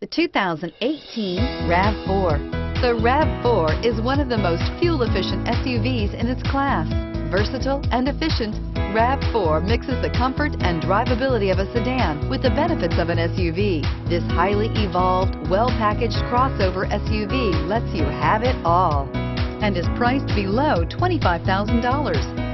The 2018 RAV4. The RAV4 is one of the most fuel-efficient SUVs in its class. Versatile and efficient, RAV4 mixes the comfort and drivability of a sedan with the benefits of an SUV. This highly evolved, well-packaged crossover SUV lets you have it all and is priced below $25,000.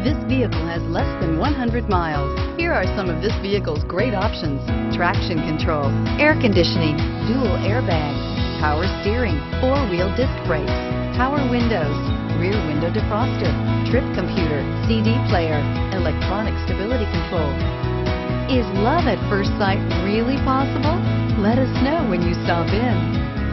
This vehicle has less than 100 miles. Here are some of this vehicle's great options: traction control, air conditioning, dual airbags, power steering, four-wheel disc brakes, power windows, rear window defroster, trip computer, CD player, electronic stability control. Is love at first sight really possible? Let us know when you stop in.